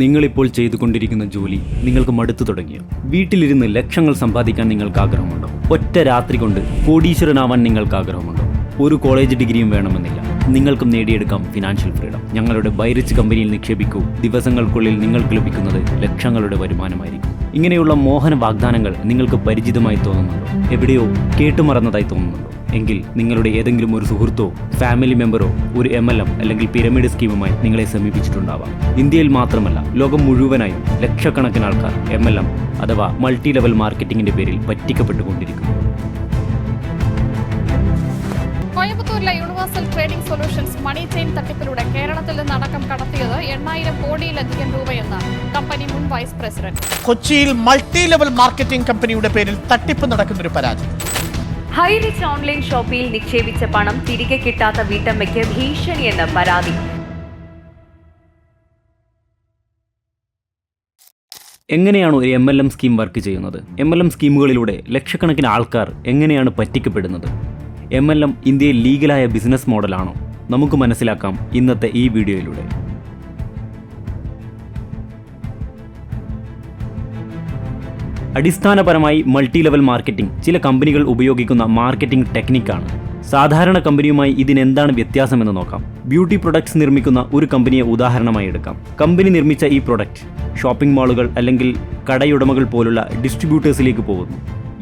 നിങ്ങളിപ്പോൾ ചെയ്തുകൊണ്ടിരിക്കുന്ന ജോലി നിങ്ങൾക്ക് മടുത്തു തുടങ്ങിയോ? വീട്ടിലിരുന്ന് ലക്ഷങ്ങൾ സമ്പാദിക്കാൻ നിങ്ങൾക്ക് ആഗ്രഹമുണ്ടോ? ഒറ്റ രാത്രി കൊണ്ട് കോടീശ്വരനാവാൻ നിങ്ങൾക്ക് ആഗ്രഹമുണ്ടോ? ഒരു കോളേജ് ഡിഗ്രിയും വേണമെന്നില്ല, നിങ്ങൾക്കും നേടിയെടുക്കാം ഫിനാൻഷ്യൽ ഫ്രീഡം. ഞങ്ങളുടെ ബൈറിച്ച് കമ്പനിയിൽ നിക്ഷേപിക്കൂ. ദിവസങ്ങൾക്കുള്ളിൽ നിങ്ങൾക്ക് ലഭിക്കുന്നത് ലക്ഷങ്ങളുടെ വരുമാനമായിരിക്കും. ഇങ്ങനെയുള്ള മോഹന വാഗ്ദാനങ്ങൾ നിങ്ങൾക്ക് പരിചിതമായി തോന്നുന്നുണ്ടോ? എവിടെയോ കേട്ടുമറന്നതായി തോന്നുന്നുണ്ടോ? എങ്കിൽ നിങ്ങളുടെ ഏതെങ്കിലും ഒരു സുഹൃത്തോ ഫാമിലി മെമ്പറോ ഒരു MLM അല്ലെങ്കിൽ പിരമിഡ് സ്കീമുമായി നിങ്ങളെ സമീപിച്ചിട്ടുണ്ടാവാം. ഇന്ത്യയിൽ മാത്രമല്ല, ലോകം മുഴുവനായും ലക്ഷക്കണക്കിന് ആൾക്കാർ MLM അഥവാ മൾട്ടി ലെവൽ മാർക്കറ്റിംഗിന്റെ പേരിൽ പറ്റിക്കപ്പെട്ടുകൊണ്ടിരിക്കുന്നു. കോയമ്പത്തൂരിലെ universal trading solutions money chain തട്ടിപ്പിലൂടെ കേരളത്തിൽ നിന്ന് അടക്കം കടത്തിയത് 8000 കോടിയിലധികം രൂപയെന്ന് കമ്പനി മുൻ വൈസ് പ്രസിഡന്റ്. കൊച്ചിയിൽ മൾട്ടി ലെവൽ മാർക്കറ്റിംഗ് കമ്പനിയുടെ പേരിൽ തട്ടിപ്പ് നടക്കുന്നൊരു പരാതി. ഹൈറിച്ച് ഓൺലൈൻ ഷോപ്പിൽ നിക്ഷേപിച്ച പണം തിരികെ കിട്ടാത്ത വീട്ടമ്മയ്ക്ക് ഭീഷണിയെന്ന് പരാതി. എങ്ങനെയാണ് ഒരു MLM സ്കീം വർക്ക് ചെയ്യുന്നത്? MLM സ്കീമുകളിലൂടെ ലക്ഷക്കണക്കിന് ആൾക്കാർ എങ്ങനെയാണ് പറ്റിക്കപ്പെടുന്നത്? MLM ഇന്ത്യയിൽ ലീഗലായ ബിസിനസ് മോഡലാണോ? നമുക്ക് മനസ്സിലാക്കാം ഇന്നത്തെ ഈ വീഡിയോയിലൂടെ. അടിസ്ഥാനപരമായി മൾട്ടി ലെവൽ മാർക്കറ്റിംഗ് ചില കമ്പനികൾ ഉപയോഗിക്കുന്ന മാർക്കറ്റിംഗ് ടെക്നിക്കാണ്. സാധാരണ കമ്പനിയുമായി ഇതിനെന്താണ് വ്യത്യാസമെന്ന് നോക്കാം. ബ്യൂട്ടി പ്രൊഡക്ട്സ് നിർമ്മിക്കുന്ന ഒരു കമ്പനിയെ ഉദാഹരണമായി എടുക്കാം. കമ്പനി നിർമ്മിച്ച ഈ പ്രൊഡക്റ്റ് ഷോപ്പിംഗ് മാളുകൾ അല്ലെങ്കിൽ കടയുടമകൾ പോലുള്ള ഡിസ്ട്രിബ്യൂട്ടേഴ്സിലേക്ക് പോകുന്നു.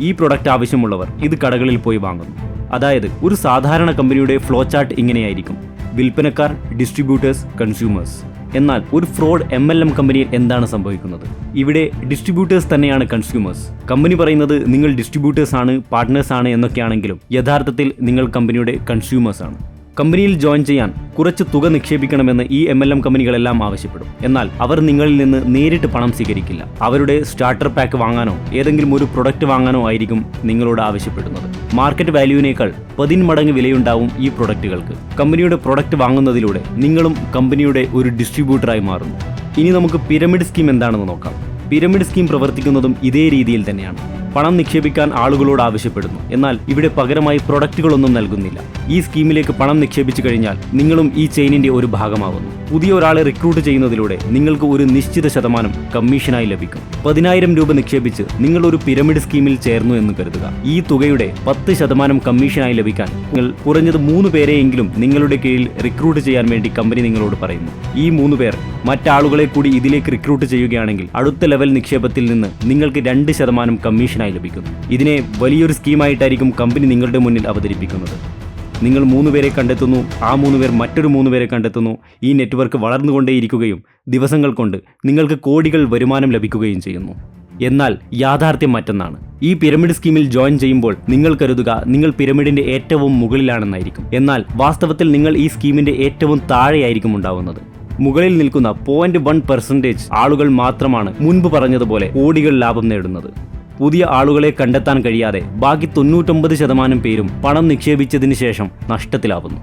ഈ പ്രൊഡക്റ്റ് ആവശ്യമുള്ളവർ ഇത് കടകളിൽ പോയി വാങ്ങുന്നു. അതായത് ഒരു സാധാരണ കമ്പനിയുടെ ഫ്ലോ ചാർട്ട് ഇങ്ങനെയായിരിക്കും: വിൽപ്പനക്കാർ, ഡിസ്ട്രിബ്യൂട്ടേഴ്സ്, കൺസ്യൂമേഴ്സ്. എന്നാൽ ഒരു ഫ്രോഡ് MLM കമ്പനിയിൽ എന്താണ് സംഭവിക്കുന്നത്? ഇവിടെ ഡിസ്ട്രിബ്യൂട്ടേഴ്സ് തന്നെയാണ് കൺസ്യൂമേഴ്സ്. കമ്പനി പറയുന്നത് നിങ്ങൾ ഡിസ്ട്രിബ്യൂട്ടേഴ്സ് ആണ്, പാർട്ട്നേഴ്സ് ആണ് എന്നൊക്കെയാണെങ്കിലും യഥാർത്ഥത്തിൽ നിങ്ങൾ കമ്പനിയുടെ കൺസ്യൂമേഴ്സ് ആണ്. കമ്പനിയിൽ ജോയിൻ ചെയ്യാൻ കുറച്ച് തുക നിക്ഷേപിക്കണമെന്ന് ഈ MLM കമ്പനികളെല്ലാം ആവശ്യപ്പെടും. എന്നാൽ അവർ നിങ്ങളിൽ നിന്ന് നേരിട്ട് പണം സ്വീകരിക്കില്ല. അവരുടെ സ്റ്റാർട്ടർ പാക്ക് വാങ്ങാനോ ഏതെങ്കിലും ഒരു പ്രൊഡക്റ്റ് വാങ്ങാനോ ആയിരിക്കും നിങ്ങളോട് ആവശ്യപ്പെടുന്നത്. മാർക്കറ്റ് വാല്യൂവിനേക്കാൾ 10 മടങ്ങ് വിലയുണ്ടാവും ഈ പ്രൊഡക്റ്റുകൾക്ക്. കമ്പനിയുടെ പ്രൊഡക്റ്റ് വാങ്ങുന്നതിലൂടെ നിങ്ങളും കമ്പനിയുടെ ഒരു ഡിസ്ട്രിബ്യൂട്ടറായി മാറുന്നു. ഇനി നമുക്ക് പിരമിഡ് സ്കീം എന്താണെന്ന് നോക്കാം. പിരമിഡ് സ്കീം പ്രവർത്തിക്കുന്നതും ഇതേ രീതിയിൽ തന്നെയാണ്. പണം നിക്ഷേപിക്കാൻ ആളുകളോട് ആവശ്യപ്പെടുന്നു, എന്നാൽ ഇവിടെ പകരമായി പ്രൊഡക്റ്റുകളൊന്നും നൽകുന്നില്ല. ഈ സ്കീമിലേക്ക് പണം നിക്ഷേപിച്ചു കഴിഞ്ഞാൽ നിങ്ങളും ഈ ചെയിനിന്റെ ഒരു ഭാഗമാവുന്നു. പുതിയ ഒരാളെ റിക്രൂട്ട് ചെയ്യുന്നതിലൂടെ നിങ്ങൾക്ക് ഒരു നിശ്ചിത ശതമാനം കമ്മീഷനായി ലഭിക്കും. 10,000 രൂപ നിക്ഷേപിച്ച് നിങ്ങൾ ഒരു പിരമിഡ് സ്കീമിൽ ചേർന്നു എന്ന് കരുതുക. ഈ തുകയുടെ 10% കമ്മീഷനായി ലഭിക്കാൻ നിങ്ങൾ കുറഞ്ഞത് 3 പേരെയെങ്കിലും നിങ്ങളുടെ കീഴിൽ റിക്രൂട്ട് ചെയ്യാൻ വേണ്ടി കമ്പനി നിങ്ങളോട് പറയുന്നു. ഈ 3 പേർ മറ്റാളുകളെ കൂടി ഇതിലേക്ക് റിക്രൂട്ട് ചെയ്യുകയാണെങ്കിൽ അടുത്ത ലെവൽ നിക്ഷേപത്തിൽ നിന്ന് നിങ്ങൾക്ക് 2% കമ്മീഷനായി ലഭിക്കുന്നു. ഇതിനെ വലിയൊരു സ്കീമായിട്ടായിരിക്കും കമ്പനി നിങ്ങളുടെ മുന്നിൽ അവതരിപ്പിക്കുന്നത്. നിങ്ങൾ 3 പേരെ കണ്ടെത്തുന്നു, ആ 3 പേർ മറ്റൊരു 3 പേരെ കണ്ടെത്തുന്നു. ഈ നെറ്റ്വർക്ക് വളർന്നുകൊണ്ടേയിരിക്കുകയും ദിവസങ്ങൾ കൊണ്ട് നിങ്ങൾക്ക് കോടികൾ വരുമാനം ലഭിക്കുകയും ചെയ്യുന്നു. എന്നാൽ യാഥാർത്ഥ്യം മറ്റൊന്നാണ്. ഈ പിരമിഡ് സ്കീമിൽ ജോയിൻ ചെയ്യുമ്പോൾ നിങ്ങൾ കരുതുക നിങ്ങൾ പിരമിഡിന്റെ ഏറ്റവും മുകളിലാണെന്നായിരിക്കും. എന്നാൽ വാസ്തവത്തിൽ നിങ്ങൾ ഈ സ്കീമിന്റെ ഏറ്റവും താഴെയായിരിക്കും ഉണ്ടാവുന്നത്. മുകളിൽ നിൽക്കുന്ന 0.1% ആളുകൾ മാത്രമാണ് മുൻപ് പറഞ്ഞതുപോലെ കോടികൾ ലാഭം നേടുന്നത്. പുതിയ ആളുകളെ കണ്ടെത്താൻ കഴിയാതെ ബാക്കി 99% പേരും പണം നിക്ഷേപിച്ചതിന് ശേഷം നഷ്ടത്തിലാവുന്നു.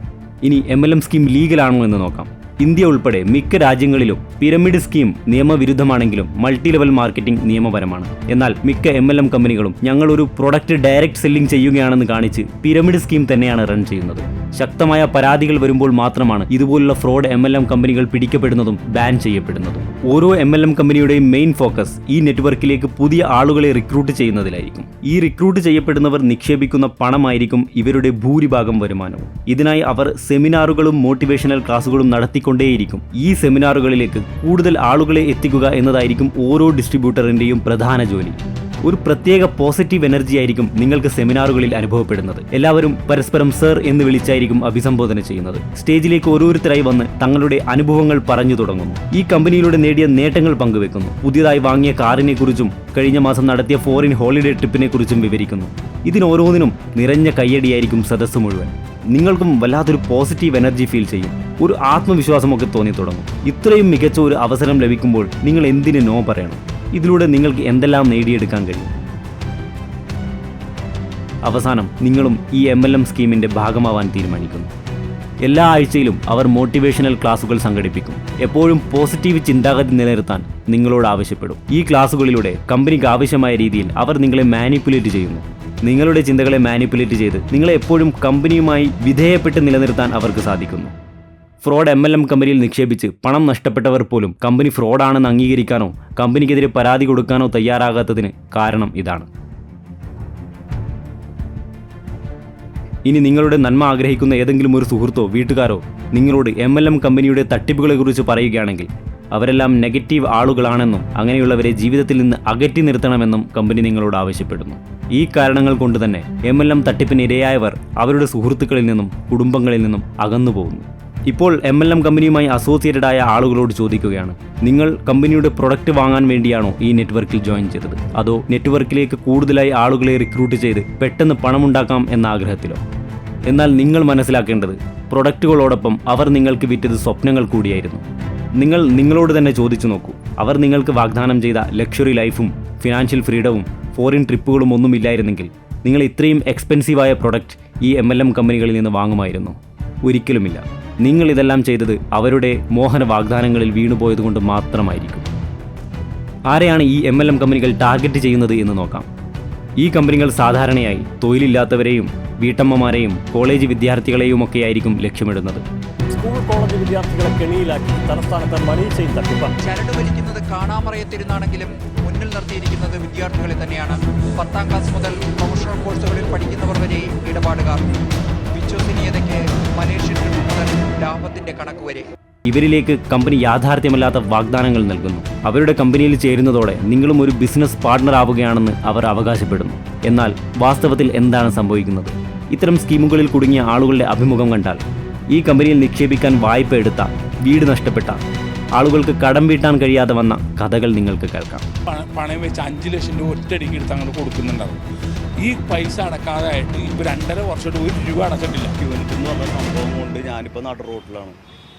ഇനി MLM സ്കീം ലീഗലാണോ എന്ന് നോക്കാം. ഇന്ത്യ ഉൾപ്പെടെ മിക്ക രാജ്യങ്ങളിലും പിരമിഡ് സ്കീം നിയമവിരുദ്ധമാണെങ്കിലും മൾട്ടി ലെവൽ മാർക്കറ്റിംഗ് നിയമപരമാണ്. എന്നാൽ മിക്ക MLM കമ്പനികളും ഞങ്ങൾ ഒരു പ്രൊഡക്റ്റ് ഡയറക്റ്റ് സെല്ലിംഗ് ചെയ്യുകയാണെന്ന് കാണിച്ച് പിരമിഡ് സ്കീം തന്നെയാണ് റൺ ചെയ്യുന്നത്. ശക്തമായ പരാതികൾ വരുമ്പോൾ മാത്രമാണ് ഇതുപോലുള്ള ഫ്രോഡ് MLM കമ്പനികൾ പിടിക്കപ്പെടുന്നതും ബാൻ ചെയ്യപ്പെടുന്നതും. ഓരോ MLM കമ്പനിയുടെയും മെയിൻ ഫോക്കസ് ഈ നെറ്റ്വർക്കിലേക്ക് പുതിയ ആളുകളെ റിക്രൂട്ട് ചെയ്യുന്നതിലായിരിക്കും. ഈ റിക്രൂട്ട് ചെയ്യപ്പെടുന്നവർ നിക്ഷേപിക്കുന്ന പണമായിരിക്കും ഇവരുടെ ഭൂരിഭാഗം വരുമാനവും. ഇതിനായി അവർ സെമിനാറുകളും മോട്ടിവേഷണൽ ക്ലാസുകളും നടത്തിക്കൊണ്ടേയിരിക്കും. ഈ സെമിനാറുകളിലേക്ക് കൂടുതൽ ആളുകളെ എത്തിക്കുക എന്നതായിരിക്കും ഓരോ ഡിസ്ട്രിബ്യൂട്ടറിന്റെയും പ്രധാന ജോലി. ഒരു പ്രത്യേക പോസിറ്റീവ് എനർജി ആയിരിക്കും നിങ്ങൾക്ക് സെമിനാറുകളിൽ അനുഭവപ്പെടുന്നത്. എല്ലാവരും പരസ്പരം സർ എന്ന് വിളിച്ചായിരിക്കും അഭിസംബോധന ചെയ്യുന്നത്. സ്റ്റേജിലേക്ക് ഓരോരുത്തരായി വന്ന് തങ്ങളുടെ അനുഭവങ്ങൾ പറഞ്ഞു തുടങ്ങുന്നു. ഈ കമ്പനിയിലൂടെ നേടിയ നേട്ടങ്ങൾ പങ്കുവെക്കുന്നു. പുതിയതായി വാങ്ങിയ കാറിനെ കുറിച്ചും കഴിഞ്ഞ മാസം നടത്തിയ ഫോറിൻ ഹോളിഡേ ട്രിപ്പിനെ കുറിച്ചും വിവരിക്കുന്നു. ഇതിനോരോന്നിനും നിറഞ്ഞ കയ്യടിയായിരിക്കും സദസ്സ് മുഴുവൻ. നിങ്ങൾക്കും വല്ലാത്തൊരു പോസിറ്റീവ് എനർജി ഫീൽ ചെയ്യും. ഒരു ആത്മവിശ്വാസമൊക്കെ തോന്നി തുടങ്ങും. ഇത്രയും മികച്ച ഒരു അവസരം ലഭിക്കുമ്പോൾ നിങ്ങൾ എന്തിന് നോ പറയണം? ഇതിലൂടെ നിങ്ങൾക്ക് എന്തെല്ലാം നേടിയെടുക്കാൻ കഴിയും. അവസാനം നിങ്ങളും ഈ MLM സ്കീമിന്റെ ഭാഗമാവാൻ തീരുമാനിക്കുന്നു. എല്ലാ ആഴ്ചയിലും അവർ മോട്ടിവേഷണൽ ക്ലാസുകൾ സംഘടിപ്പിക്കും. എപ്പോഴും പോസിറ്റീവ് ചിന്താഗതി നിലനിർത്താൻ നിങ്ങളോട് ആവശ്യപ്പെടും. ഈ ക്ലാസുകളിലൂടെ കമ്പനിക്ക് ആവശ്യമായ രീതിയിൽ അവർ നിങ്ങളെ മാനിപ്പുലേറ്റ് ചെയ്യുന്നു. നിങ്ങളുടെ ചിന്തകളെ മാനിപ്പുലേറ്റ് ചെയ്ത് നിങ്ങളെ എപ്പോഴും കമ്പനിയുമായി വിധേയപ്പെട്ട് നിലനിർത്താൻ അവർക്ക് സാധിക്കുന്നു. ഫ്രോഡ് MLM കമ്പനിയിൽ നിക്ഷേപിച്ച് പണം നഷ്ടപ്പെട്ടവർ പോലും കമ്പനി ഫ്രോഡാണെന്ന് അംഗീകരിക്കാനോ കമ്പനിക്കെതിരെ പരാതി കൊടുക്കാനോ തയ്യാറാകാത്തതിന് കാരണം ഇതാണ്. ഇനി നിങ്ങളുടെ നന്മ ആഗ്രഹിക്കുന്ന ഏതെങ്കിലും ഒരു സുഹൃത്തോ വീട്ടുകാരോ നിങ്ങളോട് MLM കമ്പനിയുടെ തട്ടിപ്പുകളെക്കുറിച്ച് പറയുകയാണെങ്കിൽ അവരെല്ലാം നെഗറ്റീവ് ആളുകളാണെന്നും അങ്ങനെയുള്ളവരെ ജീവിതത്തിൽ നിന്ന് അകറ്റി നിർത്തണമെന്നും കമ്പനി നിങ്ങളോട് ആവശ്യപ്പെടുന്നു. ഈ കാരണങ്ങൾ കൊണ്ട് തന്നെ MLM തട്ടിപ്പിന് ഇരയായവർ അവരുടെ സുഹൃത്തുക്കളിൽ നിന്നും കുടുംബങ്ങളിൽ നിന്നും അകന്നു പോകുന്നു. ഇപ്പോൾ MLM കമ്പനിയുമായി അസോസിയേറ്റഡ് ആയ ആളുകളോട് ചോദിക്കുകയാണ്, നിങ്ങൾ കമ്പനിയുടെ പ്രൊഡക്റ്റ് വാങ്ങാൻ വേണ്ടിയാണോ ഈ നെറ്റ്വർക്കിൽ ജോയിൻ ചെയ്തത്, അതോ നെറ്റ്വർക്കിലേക്ക് കൂടുതലായി ആളുകളെ റിക്രൂട്ട് ചെയ്ത് പെട്ടെന്ന് പണമുണ്ടാക്കാം എന്ന ആഗ്രഹത്തിലോ? എന്നാൽ നിങ്ങൾ മനസ്സിലാക്കേണ്ടത് പ്രൊഡക്റ്റുകളോടൊപ്പം അവർ നിങ്ങൾക്ക് വിറ്റത് സ്വപ്നങ്ങൾ കൂടിയായിരുന്നു. നിങ്ങൾ നിങ്ങളോട് തന്നെ ചോദിച്ചു നോക്കൂ, അവർ നിങ്ങൾക്ക് വാഗ്ദാനം ചെയ്ത ലക്ഷറി ലൈഫും ഫിനാൻഷ്യൽ ഫ്രീഡവും ഫോറിൻ ട്രിപ്പുകളും ഒന്നുമില്ലായിരുന്നെങ്കിൽ നിങ്ങൾ ഇത്രയും എക്സ്പെൻസീവായ പ്രൊഡക്റ്റ് ഈ MLM കമ്പനികളിൽ നിന്ന് വാങ്ങുമായിരുന്നു? ഒരിക്കലുമില്ല. നിങ്ങൾ ഇതെല്ലാം ചെയ്തത് അവരുടെ മോഹന വാഗ്ദാനങ്ങളിൽ വീണുപോയതുകൊണ്ട് മാത്രമായിരിക്കും. ആരെയാണ് ഈ MLM കമ്പനികൾ ടാർഗറ്റ് ചെയ്യുന്നത് എന്ന് നോക്കാം. ഈ കമ്പനികൾ സാധാരണയായി തൊഴിലില്ലാത്തവരെയും വീട്ടമ്മമാരെയും കോളേജ് വിദ്യാർത്ഥികളെയുമൊക്കെയായിരിക്കും ലക്ഷ്യമിടുന്നത്. സ്കൂൾ കോളേജ് വിദ്യാർത്ഥികളെ കെണിയിലാക്കി തലസ്ഥാനത്ത് മണി ചെയിൻ തട്ടിപ്പ്. ചരട് വലിക്കുന്നത് കാണാമറയത്തിരുന്നാണെങ്കിലും മുന്നിൽ നിർത്തിയിരിക്കുന്നത് വിദ്യാർത്ഥികളെ തന്നെയാണ്. 10ാം ക്ലാസ് മുതൽ പ്രൊഫഷണൽ കോഴ്സുകളിൽ പഠിക്കുന്നവർ വരെ ഇടപാടുകാർ. വിശ്വസനീയതയ്ക്ക് മലേഷ്യൻ ട്രിപ്പ് മുതൽ ലാഭത്തിന്റെ കണക്ക് വരെ. ഇവരിലേക്ക് കമ്പനി യാഥാർത്ഥ്യമല്ലാത്ത വാഗ്ദാനങ്ങൾ നൽകുന്നു. അവരുടെ കമ്പനിയിൽ ചേരുന്നതോടെ നിങ്ങളും ഒരു ബിസിനസ് പാർട്ണർ ആവുകയാണെന്ന് അവർ അവകാശപ്പെടുന്നു. എന്നാൽ വാസ്തവത്തിൽ എന്താണ് സംഭവിക്കുന്നത്? ഇത്തരം സ്കീമുകളിൽ കുടുങ്ങിയ ആളുകളുടെ അഭിമുഖം കണ്ടാൽ ഈ കമ്പനിയിൽ നിക്ഷേപിക്കാൻ വായ്പ എടുത്ത, വീട് നഷ്ടപ്പെട്ട, ആളുകൾക്ക് കടം വീട്ടാൻ കഴിയാതെ വന്ന കഥകൾ നിങ്ങൾക്ക് കേൾക്കാം. പണയം വെച്ച് 5 ലക്ഷം രൂപ ഒറ്റയടിക്ക് എടുത്ത് അങ്ങോട്ട് കൊടുക്കുന്നുണ്ടാവും. ഈ പൈസ അടക്കാതായിട്ട് ഇപ്പോൾ 2.5 വർഷമായിട്ട് 1 രൂപ അടച്ചിട്ടില്ല. എന്ന് പറഞ്ഞ സംഭവം കൊണ്ട് ഞാനിപ്പോൾ നാട്ടു റോട്ടിലാണ്.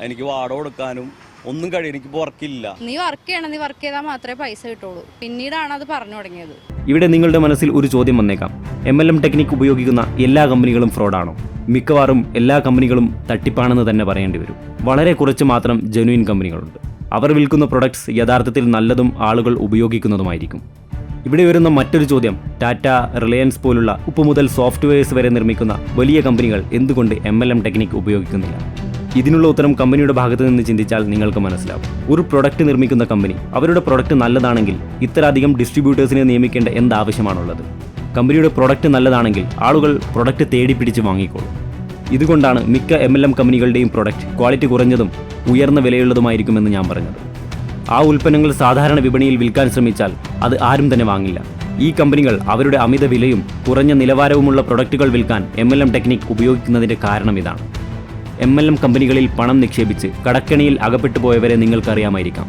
എനിക്ക് വാടക കൊടുക്കാനും ഒന്നും കഴിയും. എനിക്കിപ്പോൾ വർക്കില്ല. നീ വർക്ക് ചെയ്യണം, നീ വർക്ക് ചെയ്താൽ മാത്രമേ പൈസ കിട്ടുള്ളൂ. പിന്നീടാണ് അത് പറഞ്ഞു തുടങ്ങിയത്. ഇവിടെ നിങ്ങളുടെ മനസ്സിൽ ഒരു ചോദ്യം വന്നേക്കാം, MLM ടെക്നിക്ക് ഉപയോഗിക്കുന്ന എല്ലാ കമ്പനികളും ഫ്രോഡാണോ? മിക്കവാറും എല്ലാ കമ്പനികളും തട്ടിപ്പാണെന്ന് തന്നെ പറയേണ്ടി വരും. വളരെ കുറച്ച് മാത്രം ജെന്യുയിൻ കമ്പനികളുണ്ട്. അവർ വിൽക്കുന്ന പ്രൊഡക്ട്സ് യഥാർത്ഥത്തിൽ നല്ലതും ആളുകൾ ഉപയോഗിക്കുന്നതുമായിരിക്കും. ഇവിടെ വരുന്ന മറ്റൊരു ചോദ്യം, ടാറ്റ, റിലയൻസ് പോലുള്ള ഉപ്പ് മുതൽ സോഫ്റ്റ്വെയർസ് വരെ നിർമ്മിക്കുന്ന വലിയ കമ്പനികൾ എന്തുകൊണ്ട് MLM ടെക്നിക്ക് ഉപയോഗിക്കുന്നില്ല? ഇതിനുള്ള ഉത്തരം കമ്പനിയുടെ ഭാഗത്ത് നിന്ന് ചിന്തിച്ചാൽ നിങ്ങൾക്ക് മനസ്സിലാവും. ഒരു പ്രൊഡക്റ്റ് നിർമ്മിക്കുന്ന കമ്പനി അവരുടെ പ്രൊഡക്റ്റ് നല്ലതാണെങ്കിൽ ഇത്രയധികം ഡിസ്ട്രിബ്യൂട്ടേഴ്സിനെ നിയമിക്കേണ്ട എന്താവശ്യമാണുള്ളത്? കമ്പനിയുടെ പ്രൊഡക്റ്റ് നല്ലതാണെങ്കിൽ ആളുകൾ പ്രൊഡക്റ്റ് തേടി പിടിച്ച് വാങ്ങിക്കോളും. ഇതുകൊണ്ടാണ് മിക്ക MLM കമ്പനികളുടെയും പ്രൊഡക്റ്റ് ക്വാളിറ്റി കുറഞ്ഞതും ഉയർന്ന വിലയുള്ളതുമായിരിക്കുമെന്ന് ഞാൻ പറഞ്ഞത്. ആ ഉൽപ്പന്നങ്ങൾ സാധാരണ വിപണിയിൽ വിൽക്കാൻ ശ്രമിച്ചാൽ അത് ആരും തന്നെ വാങ്ങില്ല. ഈ കമ്പനികൾ അവരുടെ അമിത വിലയും കുറഞ്ഞ നിലവാരവുമുള്ള പ്രൊഡക്റ്റുകൾ വിൽക്കാൻ MLM ടെക്നിക്ക് ഉപയോഗിക്കുന്നതിൻ്റെ കാരണം ഇതാണ്. MLM കമ്പനികളിൽ പണം നിക്ഷേപിച്ച് കടക്കെണിയിൽ അകപ്പെട്ടു പോയവരെ നിങ്ങൾക്കറിയാമായിരിക്കാം.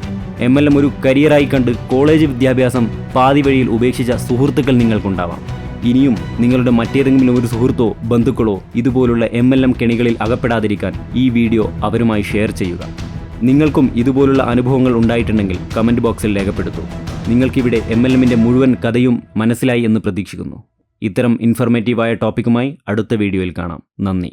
MLM ഒരു കരിയറായി കണ്ട് കോളേജ് വിദ്യാഭ്യാസം പാതി വഴിയിൽ ഉപേക്ഷിച്ച സുഹൃത്തുക്കൾ നിങ്ങൾക്കുണ്ടാവാം. ഇനിയും നിങ്ങളുടെ മറ്റേതെങ്കിലും ഒരു സുഹൃത്തോ ബന്ധുക്കളോ ഇതുപോലുള്ള MLM കെണികളിൽ അകപ്പെടാതിരിക്കാൻ ഈ വീഡിയോ അവരുമായി ഷെയർ ചെയ്യുക. നിങ്ങൾക്കും ഇതുപോലുള്ള അനുഭവങ്ങൾ ഉണ്ടായിട്ടുണ്ടെങ്കിൽ കമൻറ്റ് ബോക്സിൽ രേഖപ്പെടുത്തൂ. നിങ്ങൾക്കിവിടെ MLMൻ്റെ മുഴുവൻ കഥയും മനസ്സിലായി എന്ന് പ്രതീക്ഷിക്കുന്നു. ഇത്തരം ഇൻഫർമേറ്റീവായ ടോപ്പിക്കുമായി അടുത്ത വീഡിയോയിൽ കാണാം. നന്ദി.